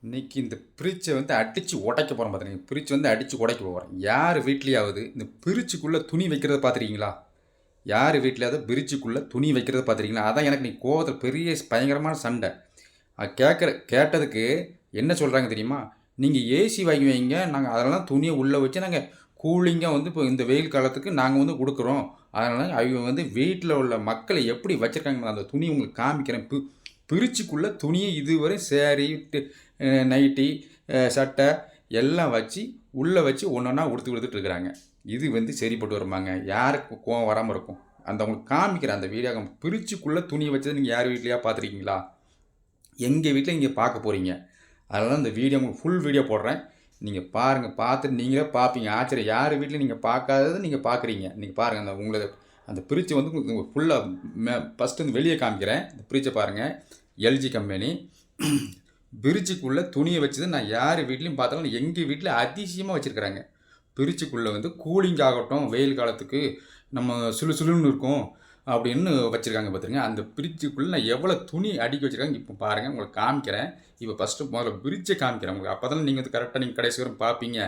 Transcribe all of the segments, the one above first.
இன்னைக்கு இந்த பிரிட்ஜை வந்து அடித்து உடைக்க போகிறோம் பார்த்துருங்க. பிரிட்ஜ் வந்து அடித்து உடைக்க போகிறோம். யார் வீட்லேயாவது இந்த பிரிட்ஜுக்குள்ளே துணி வைக்கிறத பார்த்துருக்கீங்களா? யார் வீட்லையாவது பிரிட்ஜுக்குள்ளே துணி வைக்கிறத பார்த்துருக்கீங்களா? அதான் எனக்கு நீ கோவத்தில் பெரிய பயங்கரமான சண்டை. அது கேட்டதுக்கு என்ன சொல்கிறாங்க தெரியுமா? நீங்கள் ஏசி வாங்கி வைங்க, நாங்கள் அதெல்லாம் துணியை உள்ளே வச்சு நாங்கள் கூலிங்காக வந்து இப்போ இந்த வெயில் காலத்துக்கு நாங்கள் வந்து கொடுக்குறோம். அதனால் அவங்க வந்து வீட்டில் உள்ள மக்களை எப்படி வச்சுருக்காங்க அந்த துணி உங்களுக்கு காமிக்கிறேன். பிரிட்ஜுக்குள்ளே துணியை இதுவரை சேரீ, நைட்டி, சட்டை எல்லாம் வச்சு உள்ளே வச்சு ஒன்றா கொடுத்துட்ருக்குறாங்க. இது வந்து சரிப்பட்டு வருமாங்க? யாருக்கு கோவம் வராமல் இருக்கும்? அந்த உங்களுக்கு காமிக்கிறேன் அந்த வீடியோ. பிரிட்ஜுக்குள்ளே துணியை வச்சது நீங்கள் யார் வீட்லையா பார்த்துருக்கீங்களா? எங்கள் வீட்டில் நீங்கள் பார்க்க போகிறீங்க. அதனால இந்த வீடியோ உங்களுக்கு ஃபுல் வீடியோ போடுறேன். நீங்கள் பாருங்கள். பார்த்துட்டு நீங்களே பார்ப்பீங்க. ஆச்சரியம். யார் வீட்டில் நீங்கள் பார்க்காதது நீங்கள் பார்க்குறீங்க. நீங்கள் பாருங்கள். அந்த உங்களை அந்த பிரிட்ஜை வந்து உங்களுக்கு ஃபுல்லாக ஃபஸ்ட்டு வந்து வெளியே காமிக்கிறேன். இந்த பிரிட்ஜை பாருங்கள். LG company. பிரிட்ஜுக்குள்ளே துணியை வச்சது நான் யார் வீட்லையும் பார்த்தாலும் எங்கள் வீட்டில் அதிசயமாக வச்சுருக்குறாங்க. பிரிட்ஜுக்குள்ளே வந்து கூலிங் ஆகட்டும், வெயில் காலத்துக்கு நம்ம சுළුன்னு இருக்கும் அப்படின்னு வச்சுருக்காங்க பார்த்துருங்க. அந்த பிரிட்ஜுக்குள்ளே நான் எவ்வளோ துணி அடுக்கி வச்சுருக்காங்க இப்போ பாருங்கள். உங்களுக்கு காமிக்கிறேன். இப்போ ஃபஸ்ட்டு முதல்ல பிரிட்ஜை காமிக்கிறேன் உங்களுக்கு. அப்போ தான் நீங்கள் வந்து கரெக்டாக நீங்கள் கடைசி வரும் பார்ப்பீங்க.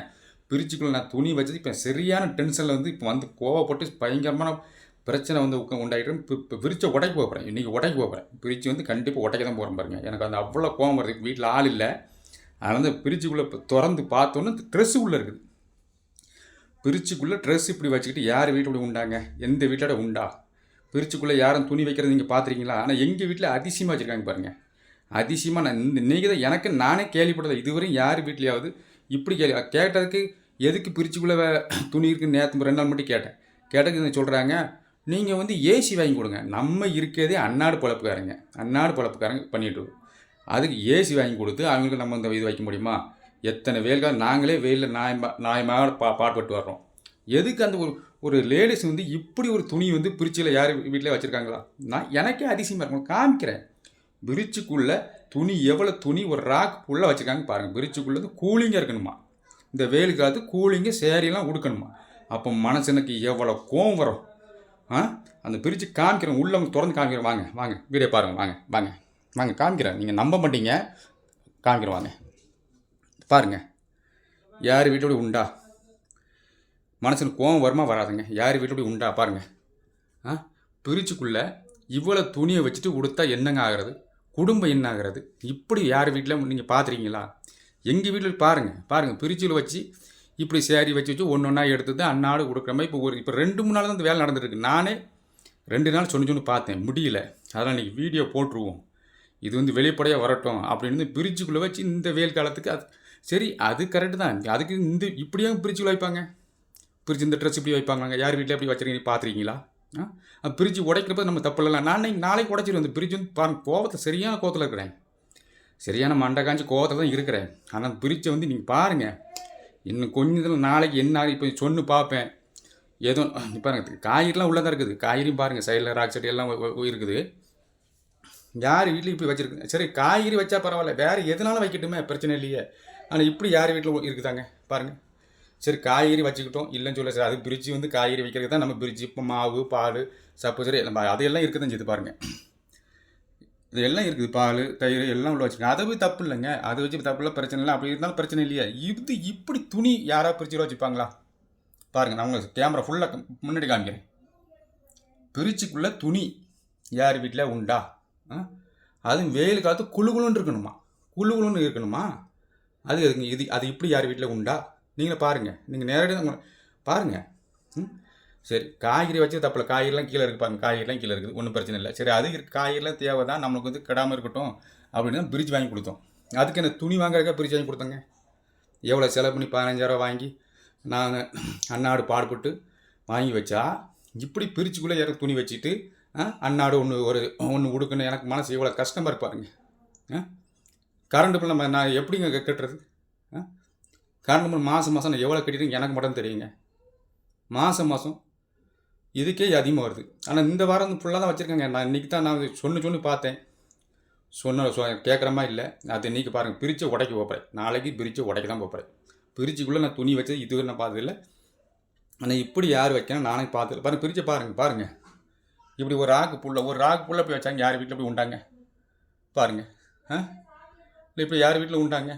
பிரிட்ஜுக்குள்ளே நான் துணி வச்சது இப்போ சரியான டென்ஷனில் வந்து இப்போ வந்து கோவப்பட்டு பயங்கரமான பிரச்சனை வந்து உண்டாகிட்டு இப்போ பிரிட்ஜை உடைக்க போகிறேன். இன்றைக்கி உடைக்க போகிறேன். பிரிட்ஜ் வந்து கண்டிப்பாக உடைக்க தான் போகிறேன் பாருங்கள். எனக்கு அந்த அவ்வளோ கோவம் வருது. வீட்டில் ஆள் இல்லை. அதனால் அந்த பிரிட்ஜுக்குள்ளே இப்போ திறந்து பார்த்தோன்னே ட்ரெஸ்ஸு உள்ளே இருக்குது. பிரிட்ஜுக்குள்ளே ட்ரெஸ் இப்படி வச்சுக்கிட்டு யார் வீட்டோட உண்டாங்க? எந்த வீட்டோட உண்டா? பிரிட்ஜுக்குள்ளே யாரும் துணி வைக்கிறது நீங்கள் பார்த்துருக்கீங்களா? ஆனால் எங்கள் வீட்டில் அதிசயமாக வச்சுருக்காங்க பாருங்கள். அதிசயமாக நான் இன்றைக்கி தான் எனக்கு நானே கேள்விப்பட்டது. இதுவரையும் யார் வீட்லையாவது இப்படி கேட்டதுக்கு எதுக்கு பிரிட்ஜுக்குள்ளே துணி இருக்குன்னு நேற்று 2 நாள் மட்டும் கேட்டதுக்கு சொல்கிறாங்க, நீங்கள் வந்து ஏசி வாங்கி கொடுங்க. நம்ம இருக்கிறதே அன்னாடு பொழப்புக்காரங்க பண்ணிட்டு அதுக்கு ஏசி வாங்கி கொடுத்து அவங்களுக்கு நம்ம இந்த இது வைக்க முடியுமா? எத்தனை வெயில்காலம் நாங்களே வெயிலில் நியாயமாக பாடுபட்டு வர்றோம். எதுக்கு அந்த ஒரு லேடிஸ் வந்து இப்படி ஒரு துணி வந்து பிரிட்ஜில் யார் வீட்டில் வச்சுருக்காங்களா? நான் எனக்கே அதிசயமாக இருக்கும். காமிக்கிறேன். பிரிட்ஜுக்குள்ளே துணி எவ்வளோ துணி ஒரு ராக் ஃபுல்லாக வச்சுருக்காங்க பாருங்கள். பிரிட்ஜுக்குள்ளே வந்து கூலிங்காக இருக்கணுமா? இந்த வெயில் காலத்து கூலிங்கு சேரீலாம் உடுக்கணுமா? அப்போ மனசனுக்கு எவ்வளோ கோவம் வரும்? அந்த பிரிட்ஜு காமிக்கிறேன். உள்ளே திறந்து காமிக்கிறேன். வாங்க வீடியோ பாருங்கள். வாங்க காமிக்கிறேன். நீங்கள் நம்ப மாட்டீங்க. காமிக்கிறேன் வாங்க. பாருங்கள். யார் வீட்டோட உண்டா? மனசுக்கு கோவம் வருமா வராதுங்க? யார் வீட்டோட உண்டா பாருங்கள். பிரிட்ஜுக்குள்ளே இவ்வளோ துணியை வச்சுட்டு கொடுத்தா என்னங்க ஆகிறது? குடும்பம் என்ன ஆகிறது? இப்படி யார் வீட்டில் நீங்கள் பார்த்துருக்கீங்களா? எங்கள் வீட்டில் பாருங்கள். பிரிட்ஜில் வச்சு இப்படி சேரீ வச்சு ஒன்றா எடுத்து தான் அன்னாடு கொடுக்குற மாதிரி இப்போ 2-3 நாள் தான் இந்த வேலை நடந்துருக்கு. நானே 2 நாள் சொன்னு பார்த்தேன், முடியல. அதனால் இன்றைக்கி வீடியோ போட்டுருவோம். இது வந்து வெளிப்படையாக வரட்டும் அப்படின்னு பிரிட்ஜுக்குள்ளே வச்சு இந்த வெயில் காலத்துக்கு அது சரி, அது கரெக்டு தான். அதுக்கு இந்த இப்படியும் பிரிட்ஜுக்குள்ளே வைப்பாங்க. பிரிட்ஜ் இந்த ட்ரெஸ் இப்படி வைப்பாங்க. யார் வீட்டில் எப்படி வச்சுருக்கீங்க பார்த்துருக்கீங்களா? பிரிட்ஜு உடைக்கிறப்ப நம்ம தப்பு இல்லைல்ல. நாளைக்கு உடைச்சிடுவோம். அந்த பிரிட்ஜ் வந்து பாருங்கள், கோவத்தில் சரியான கோவத்தில் இருக்கிறேன். சரியான மண்டை காஞ்சி கோவத்தில் தான் இருக்கிறேன். ஆனால் பிரிட்ஜை வந்து நீங்கள் பாருங்கள். இன்னும் கொஞ்சம் இதில் நாளைக்கு என்ன இப்போ சொன்னு பார்ப்பேன். ஏதோ பாருங்கள், காய்கறிலாம் உள்ளே தான் இருக்குது. காய்கறியும் பாருங்கள், சைடில் ராக் சைடு எல்லாம் இருக்குது. யார் வீட்டில் இப்படி வச்சுருக்கு? சரி, காய்கறி வச்சா பரவாயில்ல, வேறு எதுனாலும் வைக்கட்டுமே, பிரச்சனை இல்லையே. ஆனால் இப்படி யார் வீட்டில் இருக்குதாங்க பாருங்கள். சரி, காய்கறி வச்சுக்கிட்டோம் இல்லைன்னு சொல்ல. சரி, அது பிரிட்ஜு வந்து காய்கறி வைக்கிறது தான் நம்ம பிரிட்ஜு. இப்போ மாவு, பால், சப்பு, சரி நம்ம அதையெல்லாம் இருக்குது தான் செய்து பாருங்கள். இது எல்லாம் இருக்குது. பால், தயிர் எல்லாம் உள்ள வச்சுருக்கேன். அது தப்பு இல்லைங்க. அது வச்சு தப்பு இல்லை, பிரச்சனை இல்லை. அப்படி இருந்தாலும் பிரச்சனை இல்லையா? இது இப்படி துணி யாராவது பிரிட்ஜில் வச்சுப்பாங்களா? பாருங்கள், நான் உங்களுக்கு கேமரா ஃபுல்லாக முன்னாடி காமிக்கிறேன். பிரிட்ஜுக்குள்ளே துணி யார் வீட்டில் உண்டா? அதுவும் வெயில் காலத்து குழுன்னு இருக்கணுமா? அது இப்படி யார் வீட்டில் உண்டா? நீங்களே பாருங்கள். நீங்கள் நேரடியாக பாருங்கள். சரி, காய்கறி வச்சு தப்பில்லை. காய்கறிலாம் கீழே இருக்குது பாருங்கள். காய்கறிலாம் கீழே இருக்குது, ஒன்றும் பிரச்சனை இல்லை. சரி, அது காய்கறிலாம் தேவை தான், நம்மளுக்கு வந்து கெடாமல் இருக்கட்டும் அப்படின்னு தான் பிரிட்ஜ் வாங்கி கொடுத்தோம். அதுக்கு என்ன துணி வாங்குறதுக்காக பிரிட்ஜ் வாங்கி கொடுத்தோங்க. எவ்வளோ செலவு பண்ணி 15,000 வாங்கி நாங்கள் அன்னாடு பாடுபட்டு வாங்கி வச்சா இப்படி பிரிட்ஜுக்குள்ளே யாரும் துணி வச்சுட்டு அன்னாடு ஒன்று உடுக்கணும். எனக்கு மனசு எவ்வளோ கஷ்டமாக இருப்பாருங்க. கரண்ட் பில் நான் எப்படிங்க கட்டுறது? கரண்ட் பில் மாதம் நான் எவ்வளோ கட்டிட்டு எனக்கு மட்டும் தெரியுங்க. மாதம் இதுக்கே அதிகமாக வருது. ஆனால் இந்த வாரம் ஃபுல்லாக தான் வச்சுருக்கேங்க. நான் இன்றைக்கி தான் நான் சொன்னு பார்த்தேன். கேட்குறமா இல்லை. அது இன்றைக்கி பாருங்கள், பிரிட்ஜை உடைக்க போகிறேன். நாளைக்கு பிரிட்ஜை உடைக்க தான் போகிறேன். பிரிட்ஜுக்குள்ளே நான் துணி வச்சது இதுவரை நான் பார்த்ததில்லை. ஆனால் இப்படி யார் வைக்கணும் நானே பார்த்ததில்லை. பாருங்கள், பிரிட்ஜை பாருங்கள். இப்படி ஒரு ராக்கு புள்ள இப்படி வச்சாங்க. யார் வீட்டில் இப்படி உண்டாங்க பாருங்கள். இல்லை இப்படி யார் வீட்டில் உண்டாங்க?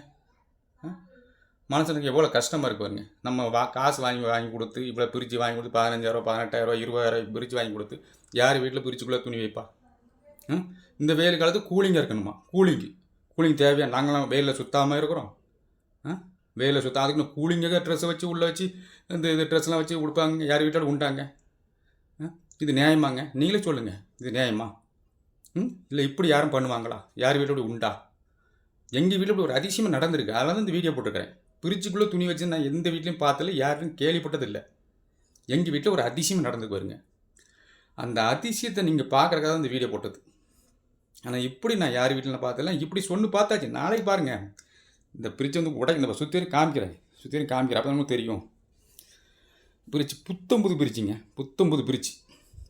மனுஷனுக்கு எவ்வளோ கஷ்டமாக இருக்கு பாருங்க. நம்ம காசு வாங்கி கொடுத்து இவ்வளோ பிரித்து வாங்கி கொடுத்து 15,000 18,000 20,000 பிரித்து வாங்கி கொடுத்து யார் வீட்டில் பிரிச்சுக்குள்ளே துணி வைப்பா? இந்த வெயில் காலத்துக்கு கூலிங்காக இருக்கணுமா? கூலிங் தேவையா? நாங்களாம் வெயிலில் சுத்தாமல் இருக்கிறோம். வெயிலில் சுத்தம் அதுக்கு கூலிங்காக ட்ரெஸ்ஸை வச்சு உள்ளே வச்சு இது ட்ரெஸ்லாம் வச்சு கொடுப்பாங்க. யார் வீட்டில் உண்டாங்க? இது நியாயமாங்க? நீங்களே சொல்லுங்கள், இது நியாயமா? இல்லை இப்படி யாரும் பண்ணுவாங்களா? யார் வீட்டில் இப்படி உண்டா? எங்கள் வீட்டில் இப்படி ஒரு அதிசயமாக நடந்திருக்கு. அதனால தான் இந்த வீடியோ போட்டுருக்கிறேன். பிரிச்சுக்குள்ளே துணி வச்சு நான் எந்த வீட்லையும் பார்த்ததில்ல, யாரும் கேள்விப்பட்டதில்லை. எங்கள் வீட்டில் ஒரு அதிசயம் நடந்துக்கு வருங்க. அந்த அதிசயத்தை நீங்கள் பார்க்குறக்காக தான் இந்த வீடியோ போட்டது. ஆனால் இப்படி நான் யார் வீட்டில் பார்த்ததில்ல. இப்படி சொன்னு பார்த்தாச்சு. நாளைக்கு பாருங்கள், இந்த பிரிட்ஜை வந்து இந்த சுற்றி காமிக்கிறேன் அப்போ நமக்கு தெரியும். பிரிட்ஜ் புத்தம்புது பிரிட்ஜ்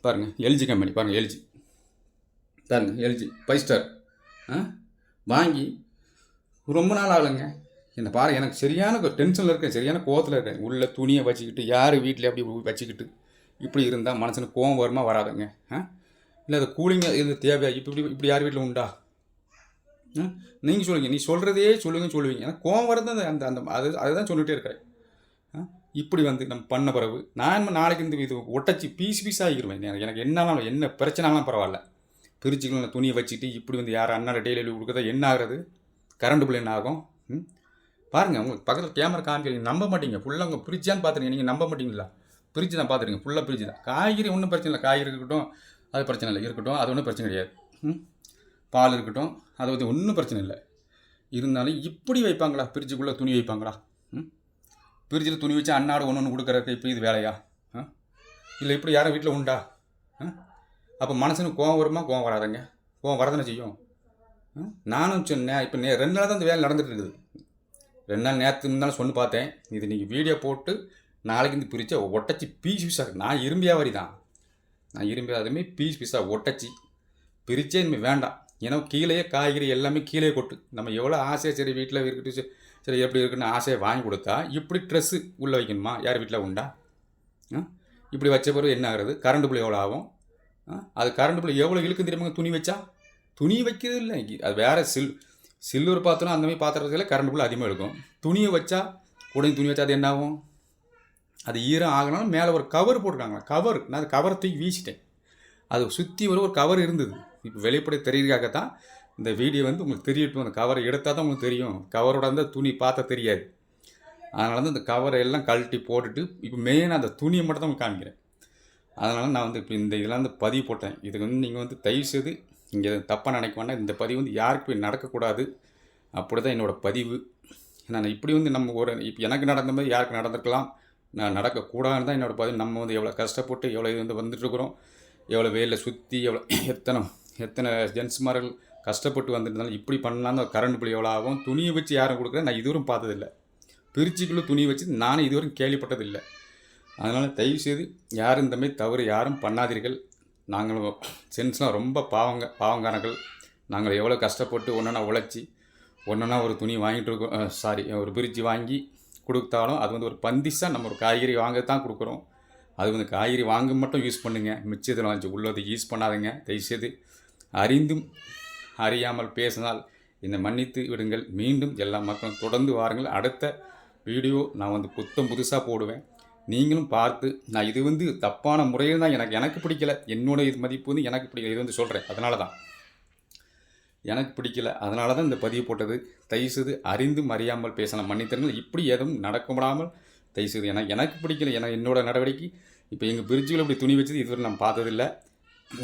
பாருங்கள். எல்ஜி கம்பெனி பாருங்கள், எல்ஜி பாருங்கள், எல்ஜி 5 ஸ்டார் வாங்கி ரொம்ப நாள் ஆகலைங்க. என்னை பாருங்கள், எனக்கு சரியான டென்ஷனில் இருக்கேன், சரியான கோவத்தில் இருக்கேன். உள்ள துணியை வச்சுக்கிட்டு யார் வீட்டில் அப்படி வச்சுக்கிட்டு இப்படி இருந்தால் மனுஷனுக்கு கோவம் வருமா வராதுங்க? இல்லை அது கூலிங்காக இது தேவையா? இப்படி யார் வீட்டில் உண்டா? நீங்கள் சொல்லுங்கள், நீ சொல்கிறதே சொல்லுவீங்க. ஏன்னா கோவம் வரது அந்த அதுதான் சொல்லிகிட்டே இருக்கிறேன். இப்படி வந்து நம்ம பண்ண பிறகு நான் நாளைக்கு இந்த இது ஒட்டச்சி பீஸாக ஆகிடுவேன். எனக்கு என்ன பிரச்சனைலாம் பரவாயில்ல. பிரிச்சுக்கலாம் துணியை வச்சுட்டு இப்படி வந்து யார் அண்ணாட டெய்லி கொடுக்குறதா என்ன ஆகுறது? கரண்ட் பில் என்ன ஆகும்? பாருங்கள், உங்களுக்கு பக்கத்தில் கேமரா காமிக்கிறீங்க, நம்ப மாட்டீங்க. ஃபுல்லாக உங்கள் பிரிட்ஜான்னு பார்த்துருங்க, நீங்கள் நம்ப மாட்டீங்களா? பிரிட்ஜ் தான் பார்த்துருங்க, ஃபுல்லாக பிரிட்ஜ் தான். காய்கறி ஒன்றும் பிரச்சனை இல்லை, காய்கறி இருக்கட்டும் அது பிரச்சனை இல்லை, இருக்கட்டும் அது ஒன்றும் பிரச்சனை கிடையாது. பால் இருக்கட்டும் அது வந்து ஒன்றும் பிரச்சனை இல்லை. இருந்தாலும் இப்படி வைப்பாங்களா? பிரிட்ஜுக்குள்ளே துணி வைப்பாங்களா? பிரிட்ஜில் துணி வச்சு அன்னாடு ஒன்று கொடுக்குறதுக்கு இப்போ இது வேலையா? இல்லை இப்படி யாரும் வீட்டில் உண்டா? அப்போ மனசுக்கு கோவம் வருமா? கோவம் வராதுங்க. கோவம் வரதானே செய்யும். நானும் சொன்னேன், இப்போ 2 நாள் தான் இந்த வேலை நடந்துகிட்டு இருக்குது. 2 நாள் நேரத்துக்கு முன்னாலும் சொன்னு பார்த்தேன். இது நீங்கள் வீடியோ போட்டு நாளைக்கு இந்த பிரிச்சா ஒட்டச்சி பீஸாக இருக்குது. நான் இரும்பியாவரி தான், அதுவுமே பீஸாக ஒட்டச்சி பிரிச்சே இனிமேல் வேண்டாம். ஏன்னா கீழே காய்கறி எல்லாமே கீழே கொட்டு. நம்ம எவ்வளோ ஆசையாக சரி வீட்டில் இருக்கட்டும், சரி எப்படி இருக்குன்னு ஆசையை வாங்கி கொடுத்தா இப்படி ட்ரெஸ்ஸு உள்ளே வைக்கணுமா? யார் வீட்டில் உண்டா? இப்படி வச்ச பிறகு என்ன ஆகுறது? கரண்ட் பில் எவ்வளோ ஆகும்? அது கரண்ட் பில் எவ்வளோ இழுக்கு தெரியுமாங்க? துணி வச்சா துணி வைக்கிறது இல்லை, அது வேறு சில்வர் பாத்திரம் அந்த மாதிரி பாத்திரத்தில் கரண்ட் பில் அதிகமாக இருக்கும். துணியை வச்சா உடனே துணி வச்சா அது என்ன ஆகும்? அது ஈரம் ஆகணும். மேலே ஒரு கவர் போட்டுருக்காங்க. நான் அது கவரை தூக்கி வீசிட்டேன். அது சுற்றி ஒரு கவர் இருந்தது. இப்போ வெளிப்படை தெரியுறதுக்காகத்தான் இந்த வீடியோ வந்து உங்களுக்கு தெரியட்டும். அந்த கவரை எடுத்தால் தான் உங்களுக்கு தெரியும். கவரோட அந்த துணி பார்த்தா தெரியாது. அதனால தான் இந்த கவரை எல்லாம் கழட்டி போட்டுட்டு இப்போ மெயினாக அந்த துணியை மட்டும் தான் உங்களுக்கு காமிக்கிறேன். அதனால் நான் வந்து இப்போ இதெல்லாம் வந்து பதிவு போட்டேன். இதுக்கு வந்து நீங்கள் வந்து தயவுசெய்து இங்கே தப்பாக நினைக்க வேண்டாம். இந்த பதிவு வந்து யாருக்கு போய் நடக்கக்கூடாது. அப்படி தான் என்னோடய பதிவு. நான் இப்படி வந்து நம்ம இப்போ எனக்கு நடந்த மாதிரி யாருக்கு நடந்திருக்கலாம், நான் நடக்கக்கூடாதுன்னு தான் என்னோடய பதிவு. நம்ம வந்து எவ்வளோ கஷ்டப்பட்டு எவ்வளோ இது வந்து வந்துட்டுருக்குறோம், எவ்வளோ வெயிலில் சுற்றி எவ்வளோ எத்தனை ஜென்ஸ்மார்கள் கஷ்டப்பட்டு வந்துருந்தாலும் இப்படி பண்ணலாம். தான் கரண்ட் பில் எவ்வளோ ஆகும்? துணியை வச்சு யாரும் கொடுக்குறேன் நான் இதுவரையும் பார்த்ததில்லை. பிரிச்சுக்குள்ளே துணியை வச்சு நானும் இதுவரையும் கேள்விப்பட்டதில்லை. அதனால் தயவுசெய்து யாரும் இந்தமாரி தவறு யாரும் பண்ணாதீர்கள். நாங்கள் ஜென்ஸ்லாம் ரொம்ப பாவங்காரர்கள். நாங்கள் எவ்வளோ கஷ்டப்பட்டு ஒன்றா உழைச்சி ஒன்றா ஒரு துணி வாங்கிட்டு இருக்கோம். ஒரு பிரிட்ஜ் வாங்கி கொடுத்தாலும் அது வந்து ஒரு பந்திஸாக நம்ம ஒரு காய்கறி வாங்கத்தான் கொடுக்குறோம். அது வந்து காய்கறி வாங்க மட்டும் யூஸ் பண்ணுங்கள், மிச்சத்தில் வாங்கி உள்ளதை யூஸ் பண்ணாதுங்க. தயவுசெய்து அறிந்தும் அறியாமல் பேசினால் என்னை மன்னித்து விடுங்கள். மீண்டும் எல்லா மக்களும் தொடர்ந்து வாருங்கள். அடுத்த வீடியோ நான் வந்து புதுசாக போடுவேன். நீங்களும் பார்த்து, நான் இது வந்து தப்பான முறையில் தான் எனக்கு பிடிக்கல. என்னோட இது மதிப்பு வந்து எனக்கு பிடிக்கல. இது வந்து சொல்கிறேன், அதனால தான் எனக்கு பிடிக்கல. அதனால தான் இந்த பதிவு போட்டது. தயவுசெய்து அறிந்தும் அறியாமல் பேசலாம், மன்னித்தர்கள். இப்படி எதுவும் நடக்கப்படாமல் தயவுசெய்து. எனக்கு பிடிக்கல. என்னோட நடவடிக்கை இப்போ எங்கள் பிரிட்ஜில் இப்படி துணி வச்சது இதுவரை நான் பார்த்ததில்லை.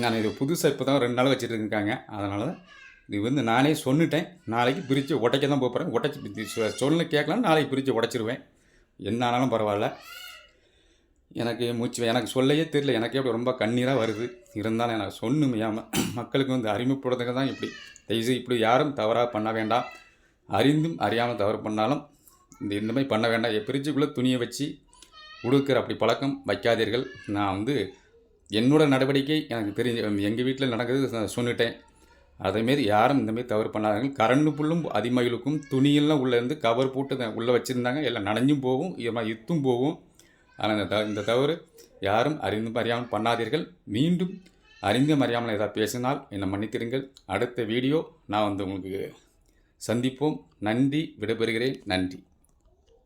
நான் இது புதுசாக இப்போ தான் 2 நாள் வச்சுட்டு இருக்காங்க. அதனால தான் இது வந்து நானே சொன்னிட்டேன். நாளைக்கு பிரிட்ஜை உடைக்க தான் போகிறேன். உடைச்சி சொல்லு கேட்கலாம், நாளைக்கு பிரிட்ஜை உடைச்சிருவேன். என்ன ஆனாலும் பரவாயில்ல. எனக்கு சொல்லவே தெரியல. எனக்கே அப்படி ரொம்ப கண்ணீராக வருது. இருந்தாலும் எனக்கு சொன்னுமையாமல் மக்களுக்கு வந்து அறிமுகப்படுறதுக்கு தான் இப்படி. தயவுசெய்து இப்படி யாரும் தவறாக பண்ண வேண்டாம். அறிந்தும் அறியாமல் தவறு பண்ணாலும் இந்த மாதிரி பண்ண வேண்டாம். பிரிட்ஜுக்குள்ளே துணியை வச்சு கொடுக்குற அப்படி பழக்கம் வைக்காதீர்கள். நான் வந்து என்னோட நடவடிக்கை எனக்கு தெரிஞ்ச எங்கள் வீட்டில் நடக்குது சொல்லிட்டேன். அதேமாரி யாரும் இந்தமாரி தவறு பண்ணாதீர்கள். கரண்டு புல்லும் அதிமயிலுக்கும் துணியெல்லாம் உள்ளேருந்து கவர் போட்டு உள்ளே வச்சுருந்தாங்க. எல்லாம் நனைஞ்சும் போகும், இத்தும் போகும். ஆனால் இந்த தவறு யாரும் அறிந்தும் அறியாமல் பண்ணாதீர்கள். மீண்டும் அறிந்தும் அறியாமல் ஏதாவது பேசினால் என்னை மன்னித்திருங்கள். அடுத்த வீடியோ நான் வந்து உங்களுக்கு சந்திப்போம். நன்றி. விடைபெறுகிறேன். நன்றி.